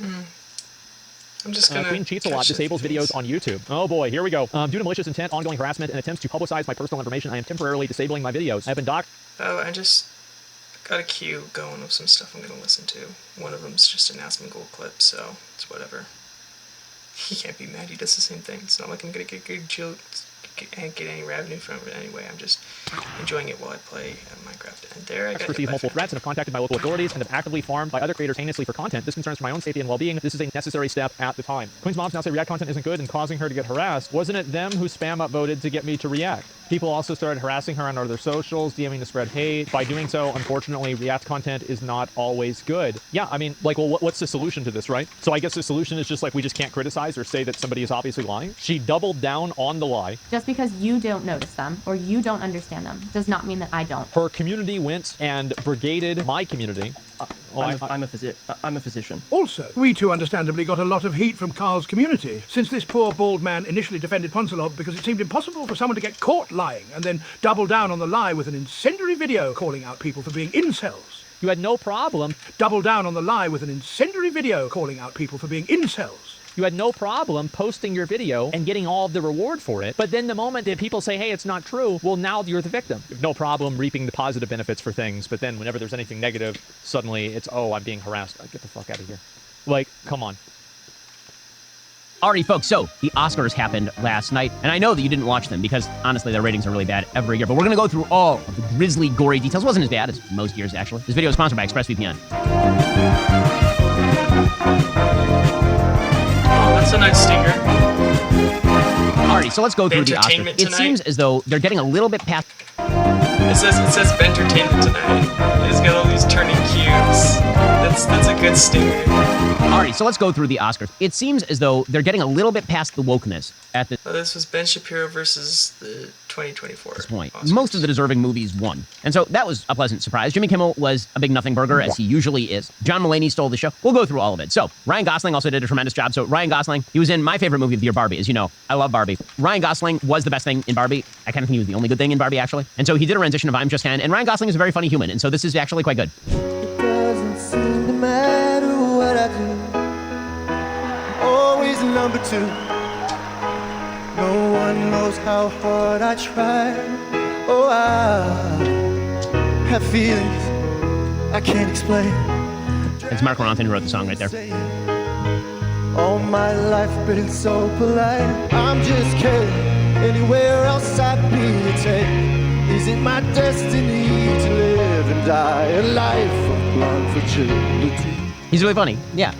I'm just gonna Queen cheats a lot, disables videos on YouTube. Oh boy, here we go. Due to malicious intent, ongoing harassment, and attempts to publicize my personal information, I am temporarily disabling my videos. I have been docked. Oh, I just got a queue going of some stuff I'm gonna listen to. One of them's just an Aspen Gold clip, so it's whatever. He can't be mad, he does the same thing. It's not like I'm gonna get any revenue from it anyway. I'm just enjoying it while I play Minecraft. And there I got received multiple threats and have contacted my local authorities and have actively farmed by other creators heinously for content. This concerns for my own safety and well-being. This is a necessary step at the time. Queen's moms now say React content isn't good and causing her to get harassed. Wasn't it them who spam upvoted to get me to react? People also started harassing her on other socials, DMing to spread hate. By doing so, unfortunately, React content is not always good. Yeah, I mean, like, well, what's the solution to this, right? So I guess the solution is just like we just can't criticize or say that somebody is obviously lying. She doubled down on the lie. Just because you don't notice them or you don't understand them does not mean that I don't. Her community went and brigaded my community. I'm a physician. Also, we too understandably got a lot of heat from Carl's community, since this poor bald man initially defended Poncelot because it seemed impossible for someone to get caught lying, and then double down on the lie with an incendiary video calling out people for being incels. You had no problem. Double down on the lie with an incendiary video calling out people for being incels. You had no problem posting your video and getting all of the reward for it. But then the moment that people say, hey, it's not true, well, now you're the victim. You have no problem reaping the positive benefits for things. But then whenever there's anything negative, suddenly it's, oh, I'm being harassed. Get the fuck out of here. Like, come on. Alrighty, folks, so the Oscars happened last night, and I know that you didn't watch them because, honestly, their ratings are really bad every year, but we're going to go through all of the grisly, gory details. It wasn't as bad as most years, actually. This video is sponsored by ExpressVPN. That's a nice stinger. Alrighty, so let's go through the Oscars. It seems as though they're getting a little bit past... It says entertainment tonight. It's got all these turning cubes. That's a good stinger. Alrighty, so let's go through the Oscars. It seems as though they're getting a little bit past the wokeness at the... Well, this was Ben Shapiro versus the 2024 point. Oscars. Most of the deserving movies won. And so that was a pleasant surprise. Jimmy Kimmel was a big nothing burger, as he usually is. John Mulaney stole the show. We'll go through all of it. So Ryan Gosling also did a tremendous job. So Ryan Gosling, he was in my favorite movie of the year, Barbie. As you know, I love Barbie. Ryan Gosling was the best thing in Barbie. I kind of think he was the only good thing in Barbie, actually. And so he did a rendition of I'm Just Ken. And Ryan Gosling is a very funny human. And so this is actually quite good. It doesn't seem to matter what I do. I'm always number two. No one knows how hard I try. Oh, I have feelings I can't explain. It's Mark Ronson who wrote the song right there. All my life been so polite. I'm just kidding. Anywhere else I'd be a take. Is it my destiny to live and die a life of blonde fragility? He's really funny. Yeah.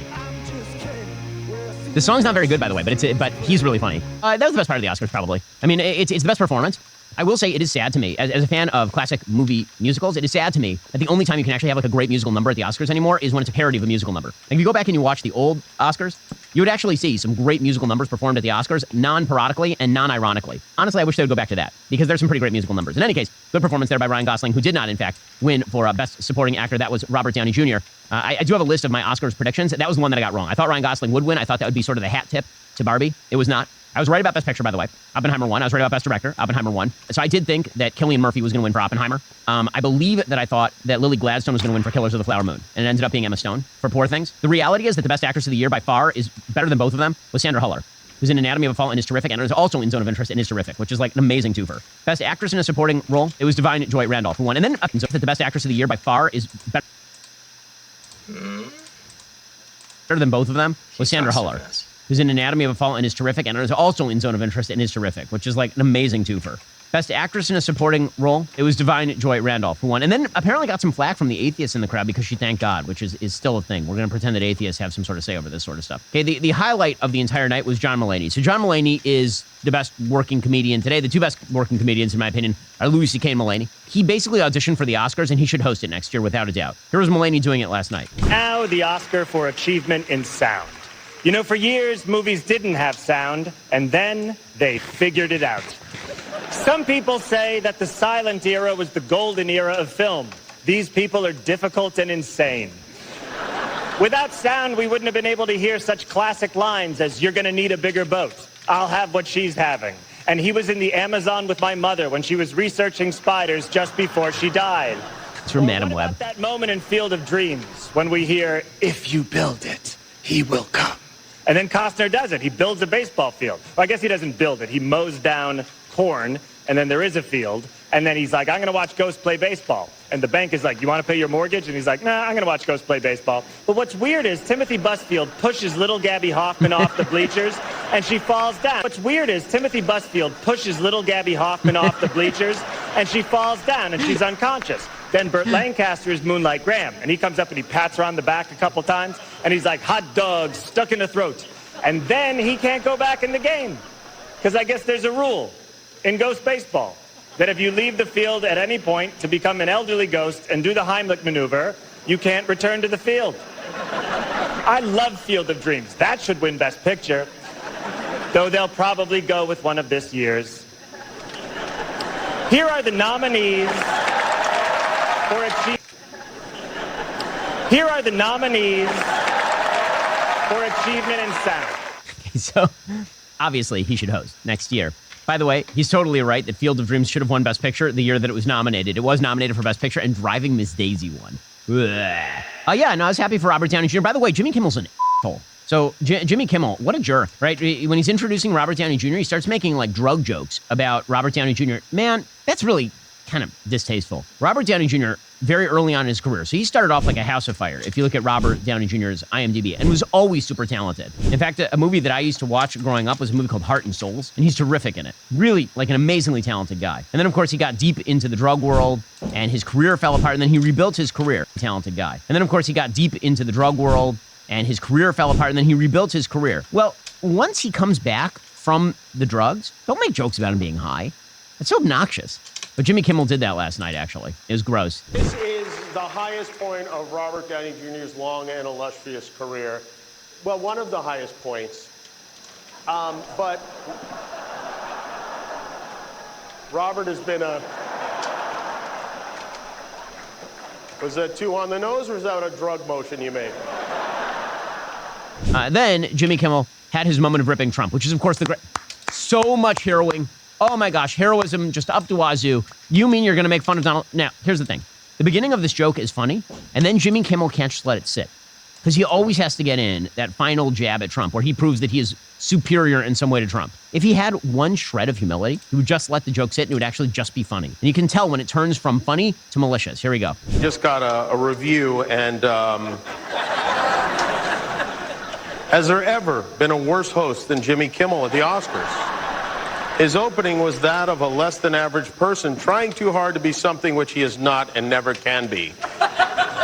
The song's not very good, by the way, but he's really funny. That was the best part of the Oscars, probably. I mean, it's the best performance. I will say it is sad to me, as a fan of classic movie musicals, it is sad to me that the only time you can actually have like a great musical number at the Oscars anymore is when it's a parody of a musical number. Like, if you go back and you watch the old Oscars, you would actually see some great musical numbers performed at the Oscars, non-parodically and non-ironically. Honestly, I wish they would go back to that, because there's some pretty great musical numbers. In any case, good performance there by Ryan Gosling, who did not, in fact, win for Best Supporting Actor. That was Robert Downey Jr. I do have a list of my Oscars predictions. That was the one that I got wrong. I thought Ryan Gosling would win. I thought that would be sort of the hat tip to Barbie. It was not. I was right about Best Picture, by the way. Oppenheimer won. I was right about Best Director. Oppenheimer won. So I did think that Cillian Murphy was going to win for Oppenheimer. I believe that I thought that Lily Gladstone was going to win for Killers of the Flower Moon. And it ended up being Emma Stone for Poor Things. The reality is that the Best Actress of the Year by far is better than both of them was Sandra Huller, who's in Anatomy of a Fall and is terrific, and is also in Zone of Interest and is terrific, which is like an amazing twofer. Best Actress in a Supporting Role, it was Divine Joy Randolph who won. And then that the Best Actress of the Year by far is better than both of them was Sandra Huller, who's in Anatomy of a Fall and is terrific, and is also in Zone of Interest and is terrific, which is like an amazing twofer. Best Actress in a Supporting Role, it was Divine Joy Randolph who won. And then apparently got some flack from the atheists in the crowd because she thanked God, which is still a thing. We're going to pretend that atheists have some sort of say over this sort of stuff. Okay, the highlight of the entire night was John Mulaney. So John Mulaney is the best working comedian today. The two best working comedians, in my opinion, are Louis C.K. and Mulaney. He basically auditioned for the Oscars, and he should host it next year without a doubt. Here was Mulaney doing it last night. Now the Oscar for Achievement in Sound. You know, for years, movies didn't have sound, and then they figured it out. Some people say that the silent era was the golden era of film. These people are difficult and insane. Without sound, we wouldn't have been able to hear such classic lines as, "You're gonna need a bigger boat. I'll have what she's having." And he was in the Amazon with my mother when she was researching spiders just before she died. It's from Madam Web. What about that moment in Field of Dreams when we hear, "If you build it, He will come. And then Costner does it. He builds a baseball field. Well, I guess he doesn't build it. He mows down corn, and then there is a field. And then he's like, I'm going to watch Ghost play baseball. And the bank is like, you want to pay your mortgage? And he's like, nah, I'm going to watch Ghost play baseball. But what's weird is Timothy Busfield pushes little Gabby Hoffman off the bleachers, and she falls down. What's weird is Timothy Busfield pushes little Gabby Hoffman off the bleachers, and she falls down, and she's unconscious. Then Burt Lancaster is Moonlight Graham, and he comes up and he pats her on the back a couple times, and he's like, hot dog stuck in the throat. And then he can't go back in the game, because I guess there's a rule in Ghost baseball that if you leave the field at any point to become an elderly ghost and do the Heimlich maneuver, you can't return to the field. I love Field of Dreams. That should win Best Picture, though they'll probably go with one of this year's. Here are the nominees for achievement. Here are the nominees for achievement in sound. So, obviously, he should host next year. By the way, he's totally right that Field of Dreams should have won Best Picture the year that it was nominated. It was nominated for Best Picture, and Driving Miss Daisy won. Yeah, no, I was happy for Robert Downey Jr. By the way, Jimmy Kimmel's an asshole. So, Jimmy Kimmel, what a jerk, right? When he's introducing Robert Downey Jr., he starts making, like, drug jokes about Robert Downey Jr. Man, that's really kind of distasteful. Robert Downey Jr., very early on in his career, so he started off like a house of fire, if you look at Robert Downey Jr.'s IMDb, and was always super talented. In fact, a movie that I used to watch growing up was a movie called Heart and Souls, and he's terrific in it. Really, like an amazingly talented guy. And then, of course, he got deep into the drug world, and his career fell apart, and then he rebuilt his career. Talented guy. And then, of course, he got deep into the drug world, and his career fell apart, and then he rebuilt his career. Well, once he comes back from the drugs, don't make jokes about him being high. It's so obnoxious. But Jimmy Kimmel did that last night, actually. It was gross. This is the highest point of Robert Downey Jr.'s long and illustrious career. Well, one of the highest points. But Robert has been a... Was that too on the nose, or was that a drug motion you made? Then Jimmy Kimmel had his moment of ripping Trump, which is, of course, the great... So much heroing. Oh my gosh, heroism just up to wazoo. You mean you're going to make fun of Donald? Now, here's the thing. The beginning of this joke is funny, and then Jimmy Kimmel can't just let it sit. Because he always has to get in that final jab at Trump, where he proves that he is superior in some way to Trump. If he had one shred of humility, he would just let the joke sit, and it would actually just be funny. And you can tell when it turns from funny to malicious. Here we go. Just got a review, and has there ever been a worse host than Jimmy Kimmel at the Oscars? His opening was that of a less-than-average person trying too hard to be something which he is not and never can be.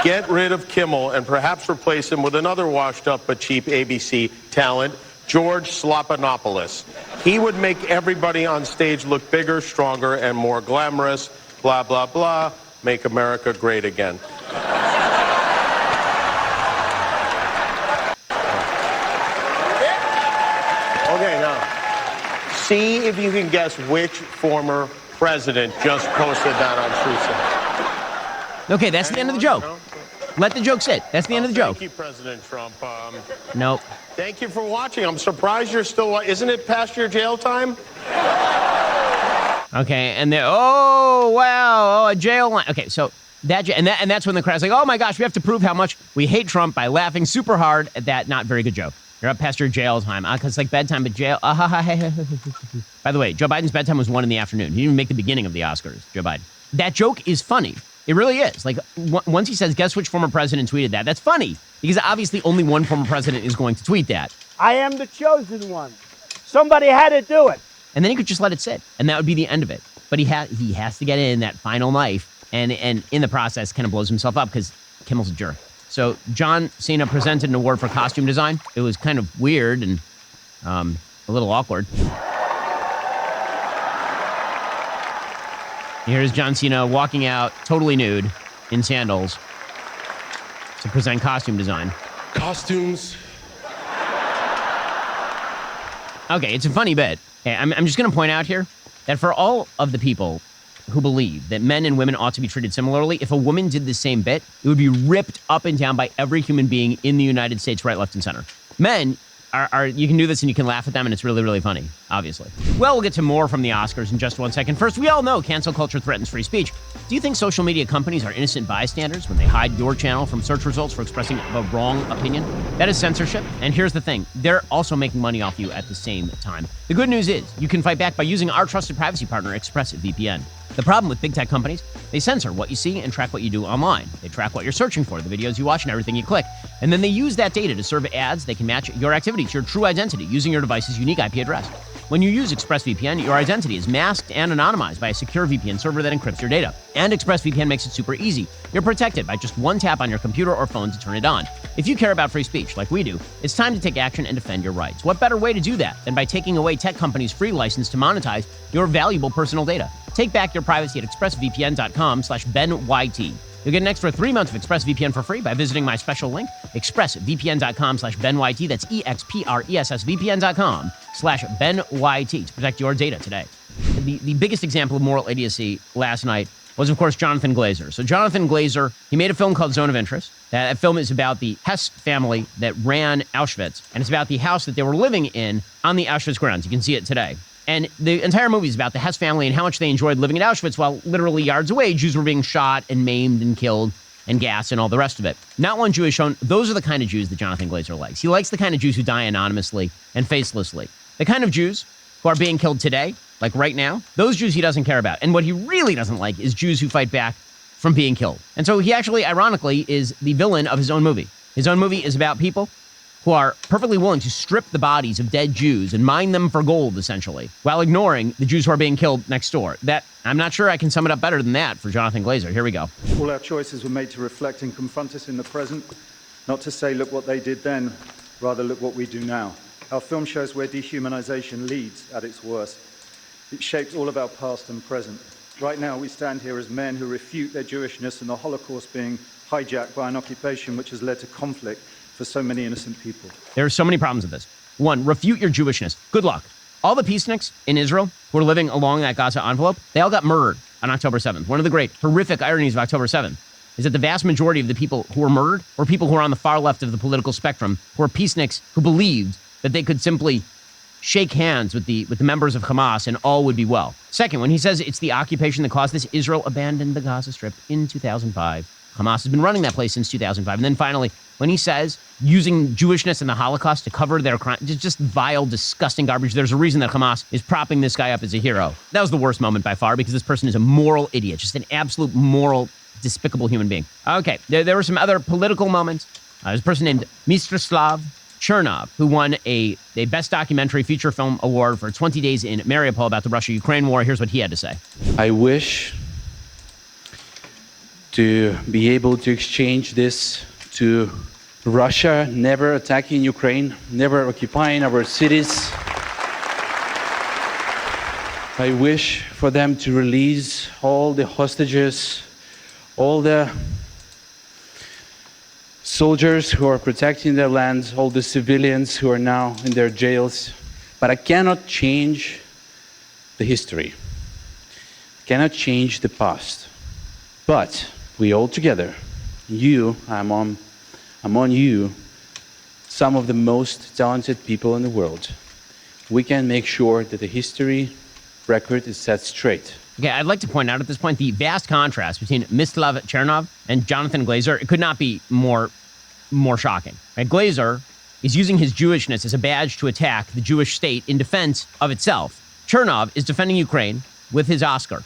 Get rid of Kimmel and perhaps replace him with another washed-up but cheap ABC talent, George Slopanopoulos. He would make everybody on stage look bigger, stronger, and more glamorous. Blah, blah, blah. Make America great again. Okay, now. See if you can guess which former president just posted that on Truth. Okay, that's the end of the joke. Let the joke sit. That's the end of the joke. Thank you, President Trump. Nope. Thank you for watching. I'm surprised you're still... Isn't it past your jail time? Okay, and oh, wow, a jail line. Okay, so that's when the crowd's like, oh my gosh, we have to prove how much we hate Trump by laughing super hard at that not very good joke. You're up past your jail time. Because it's like bedtime, but jail. By the way, Joe Biden's bedtime was 1 in the afternoon. He didn't even make the beginning of the Oscars, Joe Biden. That joke is funny. It really is. Like, once he says, guess which former president tweeted that, that's funny. Because obviously only one former president is going to tweet that. I am the chosen one. Somebody had to do it. And then he could just let it sit. And that would be the end of it. But he has to get in that final knife. And in the process, kind of blows himself up because Kimmel's a jerk. So John Cena presented an award for costume design. It was kind of weird and a little awkward. Here's John Cena walking out totally nude in sandals to present costume design. Costumes. Okay, it's a funny bit. Okay, I'm just going to point out here that for all of the people who believe that men and women ought to be treated similarly, if a woman did the same bit, it would be ripped up and down by every human being in the United States, right, left, and center. Men you can do this and you can laugh at them, and it's really, really funny, obviously. Well, we'll get to more from the Oscars in just 1 second. First, we all know cancel culture threatens free speech. Do you think social media companies are innocent bystanders when they hide your channel from search results for expressing a wrong opinion? That is censorship, and here's the thing. They're also making money off you at the same time. The good news is you can fight back by using our trusted privacy partner, ExpressVPN. The problem with big tech companies, they censor what you see and track what you do online. They track what you're searching for, the videos you watch, and everything you click. And then they use that data to serve ads. They can match your activity to your true identity using your device's unique IP address. When you use ExpressVPN, your identity is masked and anonymized by a secure VPN server that encrypts your data. And ExpressVPN makes it super easy. You're protected by just one tap on your computer or phone to turn it on. If you care about free speech, like we do, it's time to take action and defend your rights. What better way to do that than by taking away tech companies' free license to monetize your valuable personal data? Take back your privacy at expressvpn.com/BenYT. You'll get an extra 3 months of ExpressVPN for free by visiting my special link, expressvpn.com/BenYT. That's expressvpn.com/BenYT to protect your data today. The biggest example of moral idiocy last night was, of course, Jonathan Glazer. So Jonathan Glazer, he made a film called Zone of Interest. That film is about the Hess family that ran Auschwitz, and it's about the house that they were living in on the Auschwitz grounds. You can see it today. And the entire movie is about the Hess family and how much they enjoyed living at Auschwitz while literally yards away, Jews were being shot and maimed and killed and gassed and all the rest of it. Not one Jew is shown. Those are the kind of Jews that Jonathan Glazer likes. He likes the kind of Jews who die anonymously and facelessly. The kind of Jews who are being killed today, like right now, those Jews he doesn't care about. And what he really doesn't like is Jews who fight back from being killed. And so he actually, ironically, is the villain of his own movie. His own movie is about people who are perfectly willing to strip the bodies of dead Jews and mine them for gold, essentially, while ignoring the Jews who are being killed next door. That, I'm not sure I can sum it up better than that for Jonathan Glazer. Here we go. All our choices were made to reflect and confront us in the present, not to say, look what they did then, rather look what we do now. Our film shows where dehumanization leads at its worst. It shapes all of our past and present. Right now, we stand here as men who refute their Jewishness and the Holocaust being hijacked by an occupation which has led to conflict for so many innocent people. There are so many problems with this. One, refute your Jewishness. Good luck. All the peaceniks in Israel who are living along that Gaza envelope, they all got murdered on October 7th. One of the great horrific ironies of October 7th is that the vast majority of the people who were murdered were people who are on the far left of the political spectrum, who are peaceniks who believed that they could simply shake hands with the members of Hamas and all would be well. Second, when he says it's the occupation that caused this, Israel abandoned the Gaza Strip in 2005. Hamas has been running that place since 2005. And then finally, when he says using Jewishness and the Holocaust to cover their crime, just vile, disgusting garbage, there's a reason that Hamas is propping this guy up as a hero. That was the worst moment by far because this person is a moral idiot, just an absolute moral, despicable human being. Okay, there were some other political moments. There's a person named Mstislav Chernov who won a Best Documentary Feature Film Award for 20 Days in Mariupol about the Russia-Ukraine war. Here's what he had to say. I wish to be able to exchange this to Russia never attacking Ukraine, never occupying our cities. I wish for them to release all the hostages, all the soldiers who are protecting their lands, all the civilians who are now in their jails. But I cannot change the history. I cannot change the past. But we all together, I'm on you, some of the most talented people in the world. We can make sure that the history record is set straight. Okay, I'd like to point out at this point the vast contrast between Mstislav Chernov and Jonathan Glazer. It could not be more shocking. Right? Glazer is using his Jewishness as a badge to attack the Jewish state in defense of itself. Chernov is defending Ukraine with his Oscar.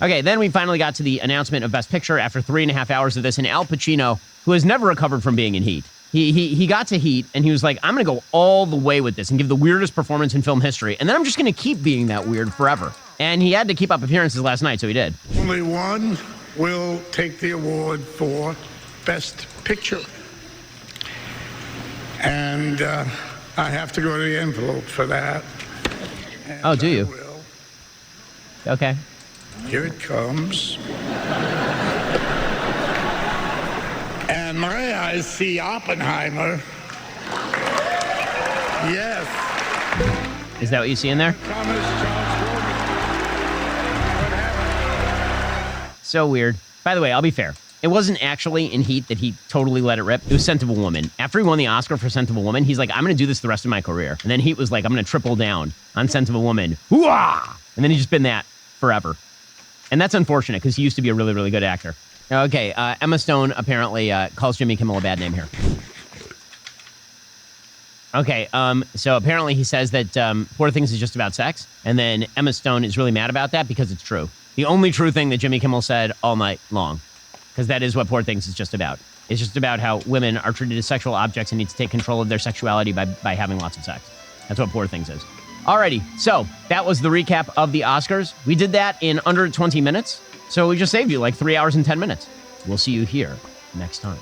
Okay, then we finally got to the announcement of Best Picture after 3.5 hours of this, and Al Pacino, who has never recovered from being in Heat. He got to Heat, and he was like, I'm going to go all the way with this and give the weirdest performance in film history, and then I'm just going to keep being that weird forever. And he had to keep up appearances last night, so he did. Only one will take the award for Best Picture. And I have to go to the envelope for that. And oh, do you? I will. Okay. Here it comes. And my eyes see Oppenheimer. Yes. Is that what you see in there? So weird. By the way, I'll be fair. It wasn't actually in Heat that he totally let it rip. It was Scent of a Woman. After he won the Oscar for Scent of a Woman, he's like, I'm going to do this the rest of my career. And then Heat was like, I'm going to triple down on Scent of a Woman. Hoo-ah! And then he's just been that forever. And that's unfortunate because he used to be a really, really good actor. Okay, Emma Stone apparently calls Jimmy Kimmel a bad name here. Okay, so apparently he says that Poor Things is just about sex. And then Emma Stone is really mad about that because it's true. The only true thing that Jimmy Kimmel said all night long. Because that is what Poor Things is just about. It's just about how women are treated as sexual objects and need to take control of their sexuality by having lots of sex. That's what Poor Things is. Alrighty, so that was the recap of the Oscars. We did that in under 20 minutes, so we just saved you like 3 hours and 10 minutes. We'll see you here next time.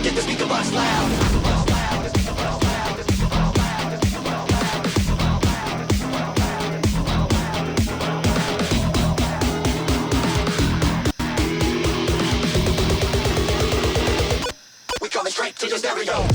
Get the speaker box loud. We coming straight to your stereo.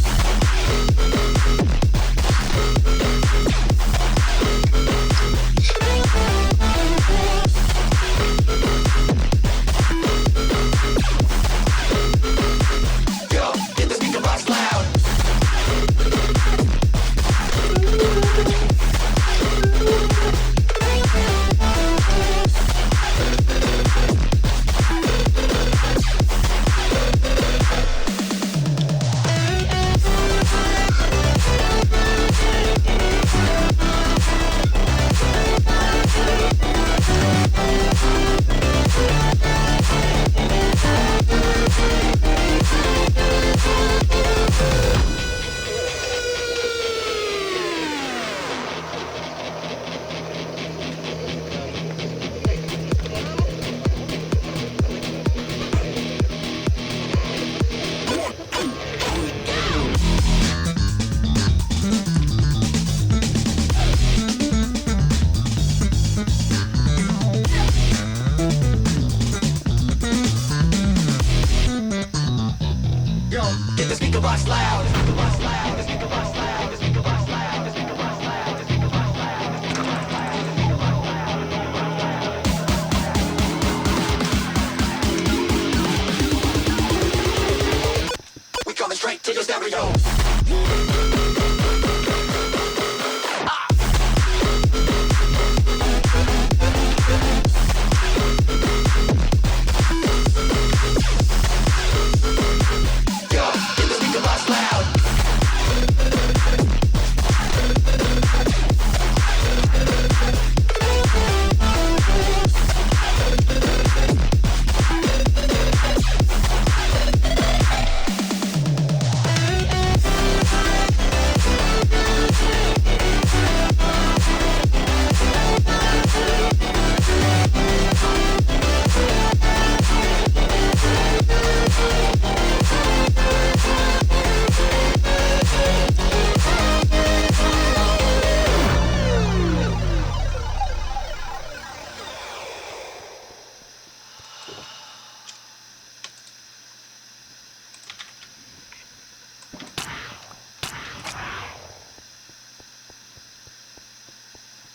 Straight to your stereo.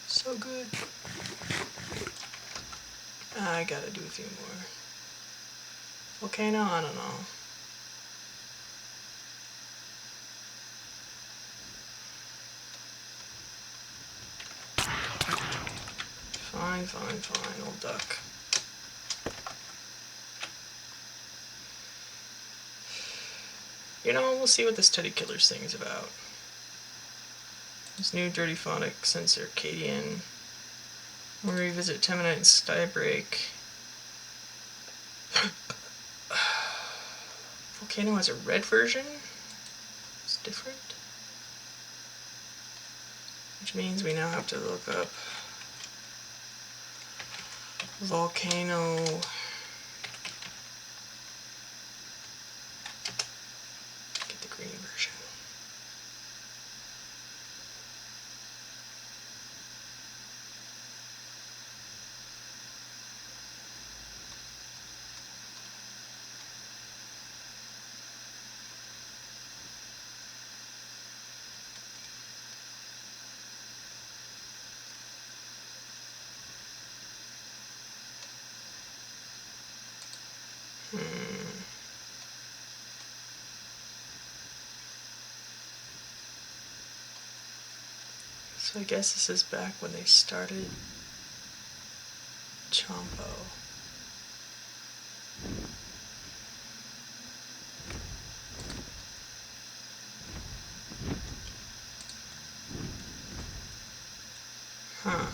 So good. I gotta do a few more. Volcano, I don't know. Fine, old duck. You know, we'll see what this Teddy Killers thing is about. This new Dirty Phonic since Circadian. We'll revisit Temanite and Skybreak. Volcano has a red version? It's different. Which means we now have to look up Volcano. Get the green version. So I guess this is back when they started Chompo. Huh.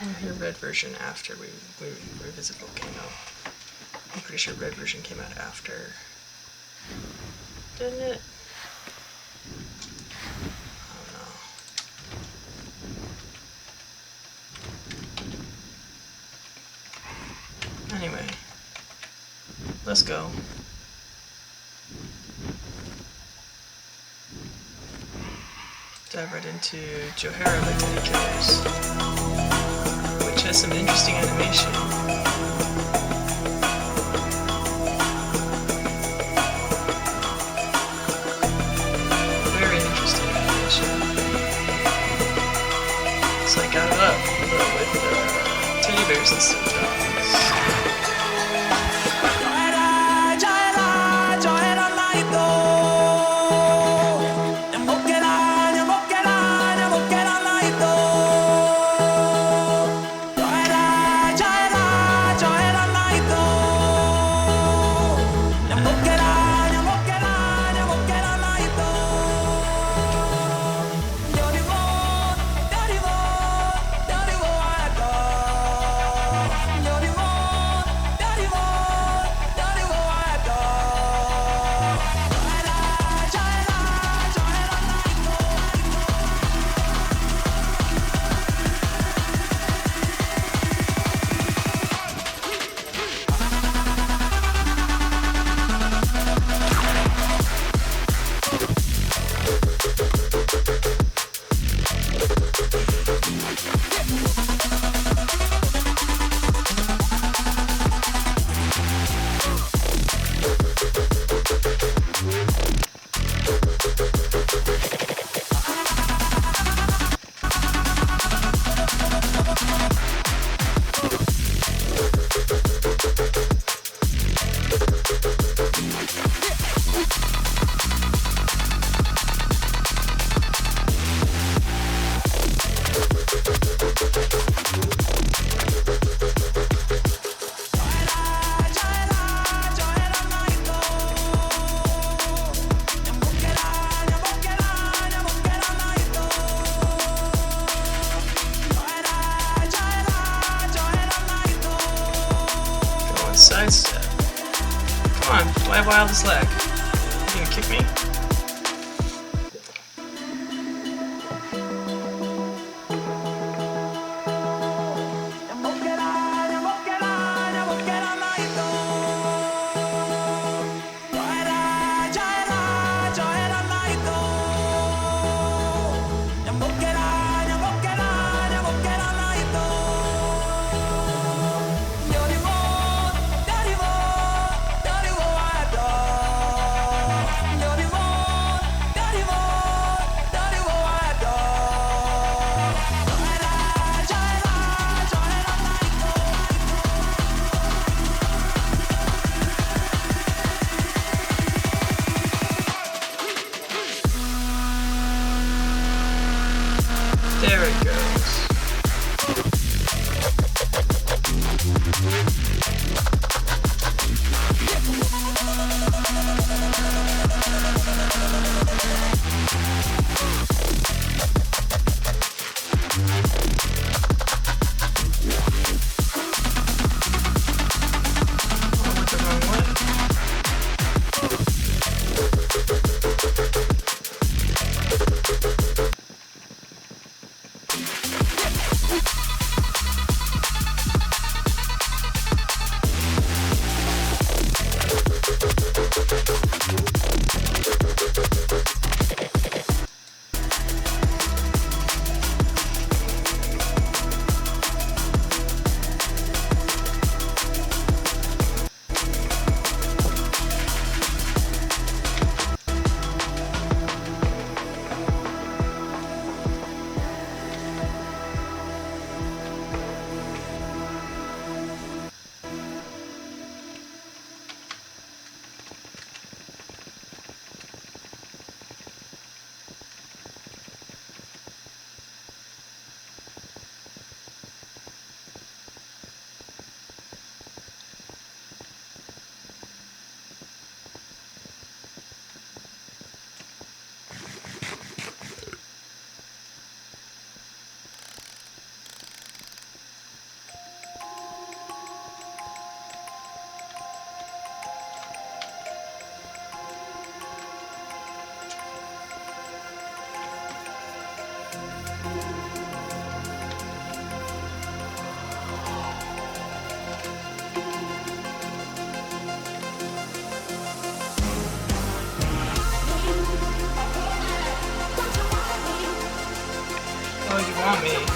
We'll hear red version after we Revisible came out. I'm pretty sure red version came out after. Didn't it? Anyway, let's go. Dive right into Johara by Teddy Killers, which has some interesting animation. Very interesting animation. It's like out up, but with teddy bears and stuff. Sidestep. Come on, fly wild as lag. You gonna kick me? on me.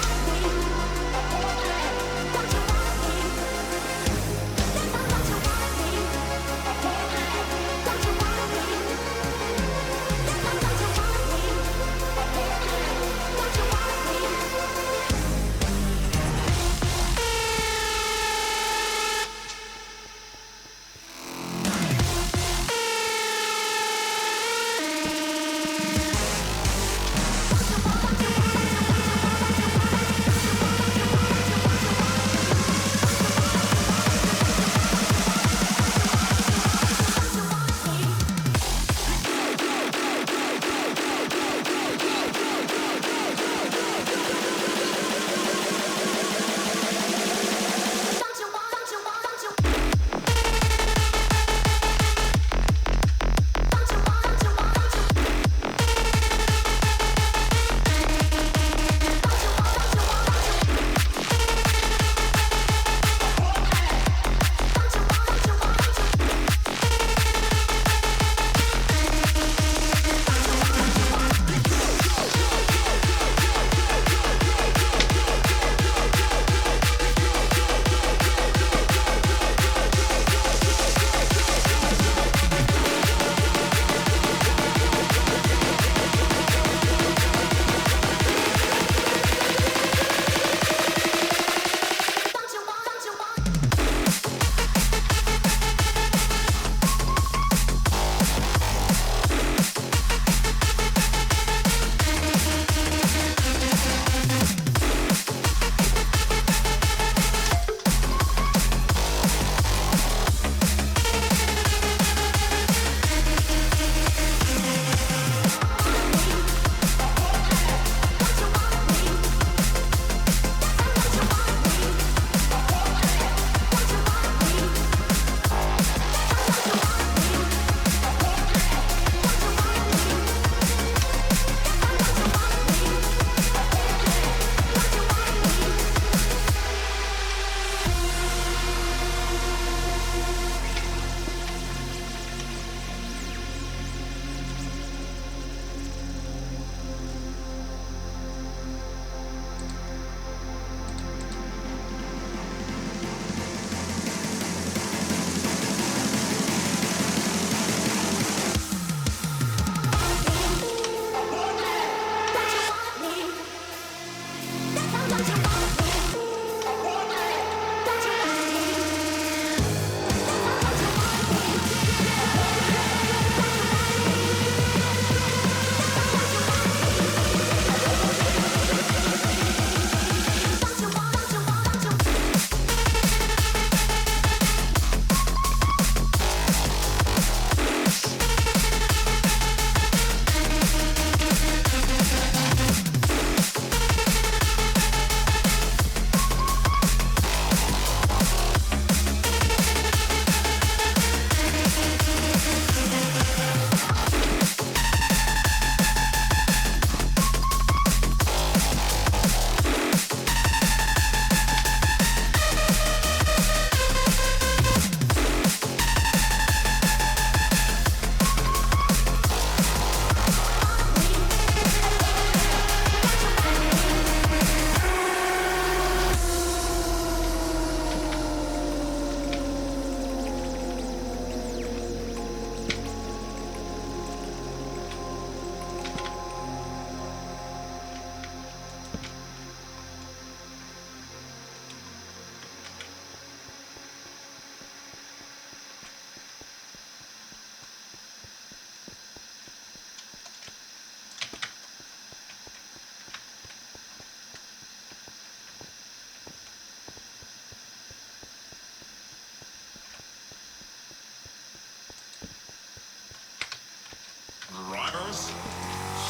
Drivers,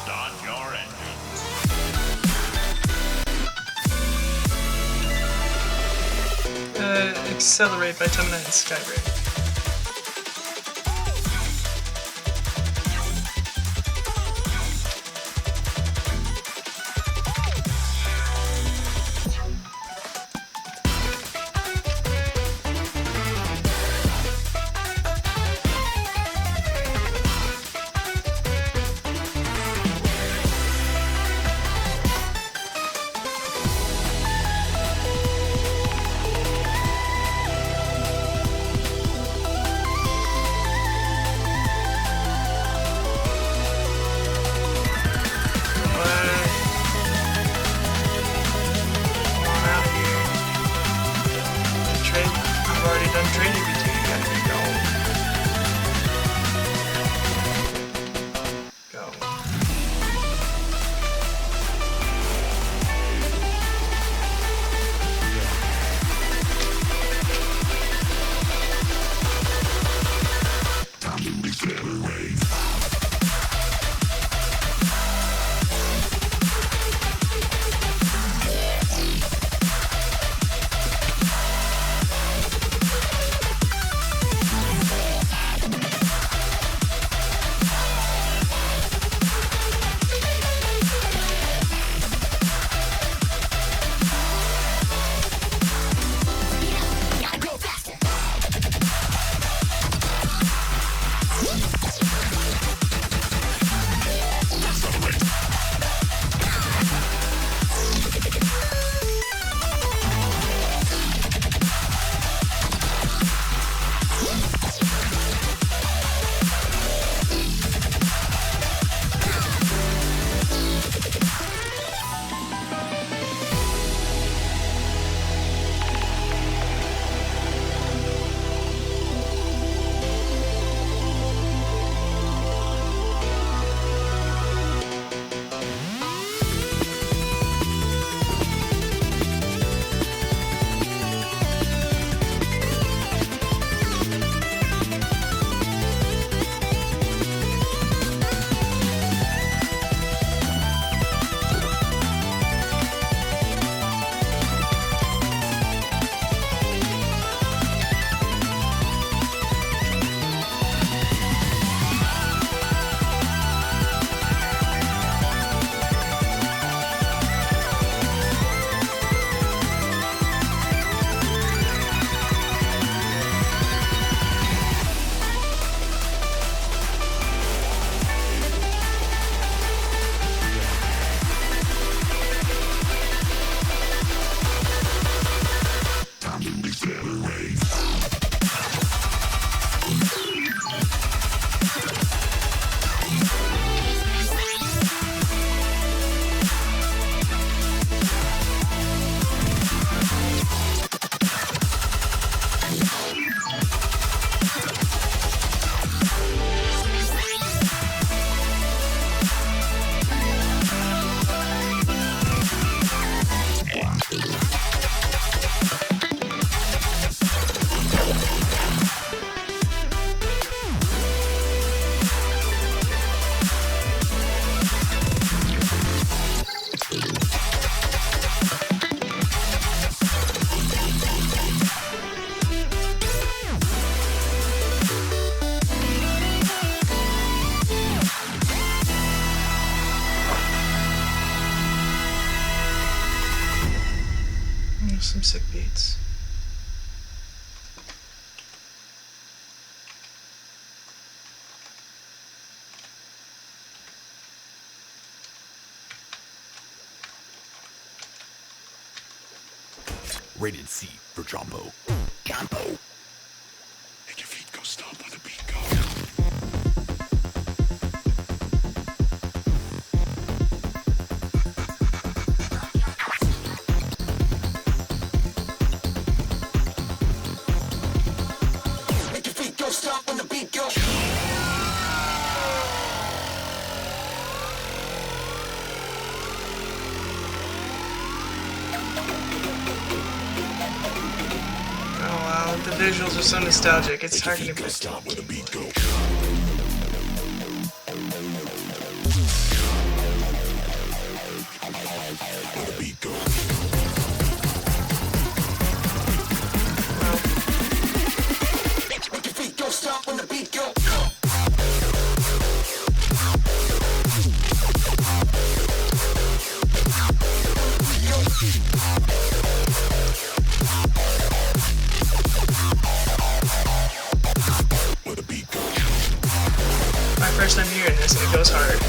start your engines. Accelerate by Tumina and Skyrim. sick beats. Rated C for Jumbo. Jumbo. Make your feet go stomp when the beat goes. Make your feet go stomp when the beat goes. Oh wow, the visuals are so nostalgic. It's hard to put. Stop when the beat goes. When the beat goes. Make your feet go stop when the beat goes. My first time hearing this, and it goes hard.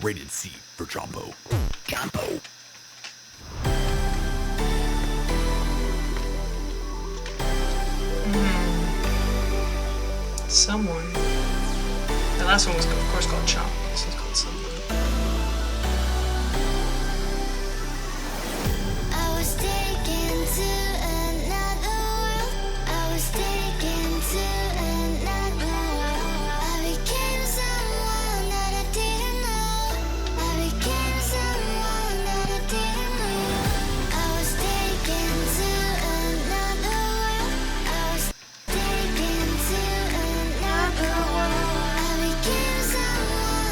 Rated C for Jumbo. Jumbo. Someone. The last one was, of course, called Chomp. This one's called Someone. I was taken to another world. I was taken to another world. I became someone that I didn't know. I became someone that I didn't know. I was taken to another world. I was taken to another world. I became someone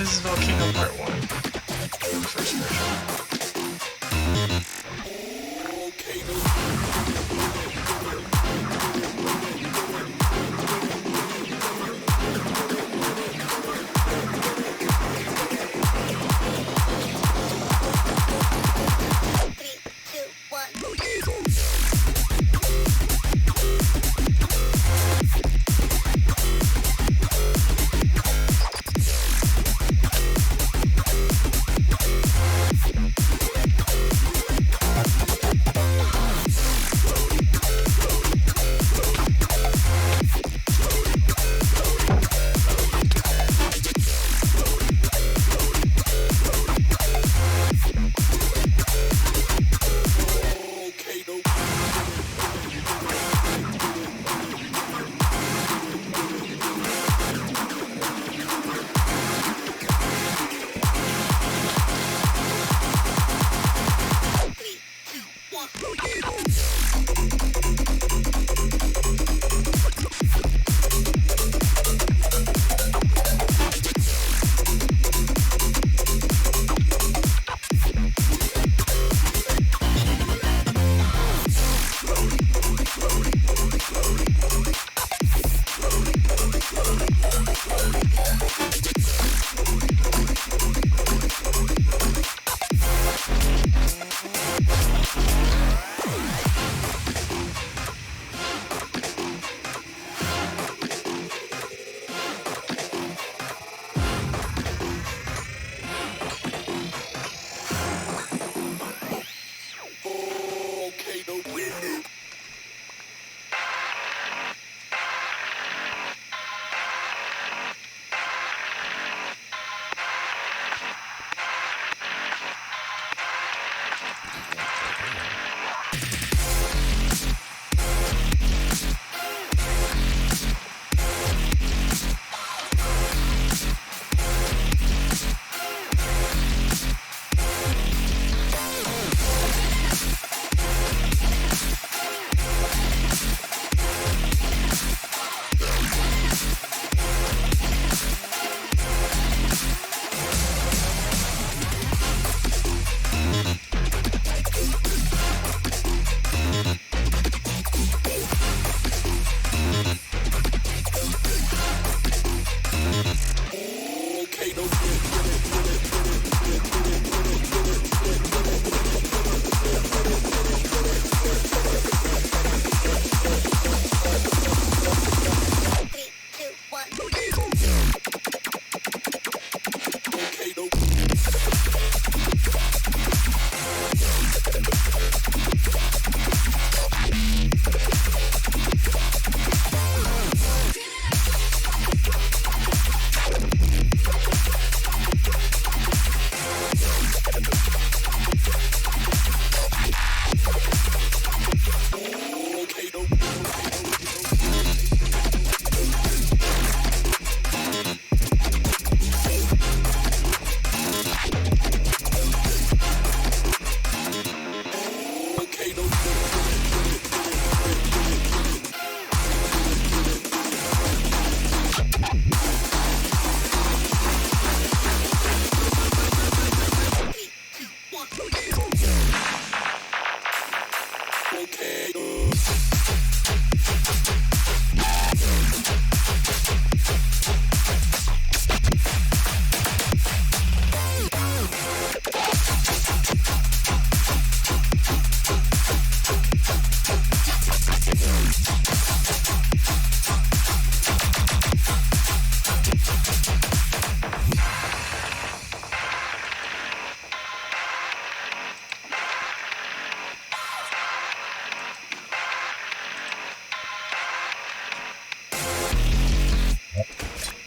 This is Volcano Part 1. The first version.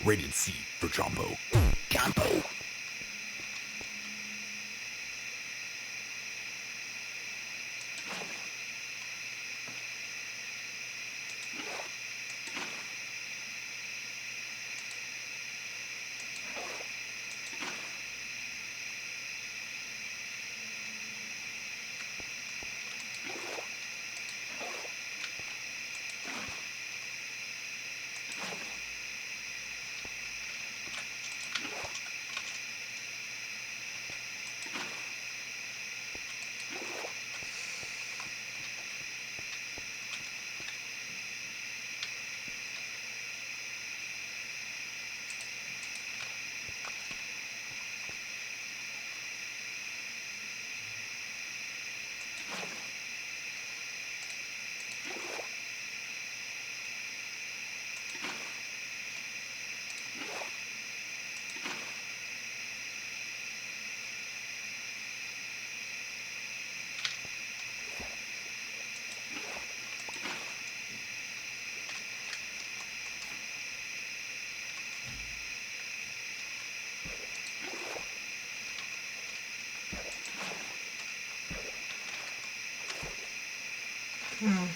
Rated C for Jumbo. Jumbo. Hmm.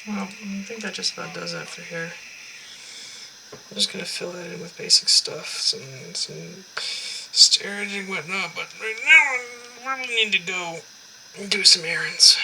Well, I think that just about does it for here. I'm just gonna fill that in with basic stuff, some storage and whatnot, but right now I really need to go and do some errands.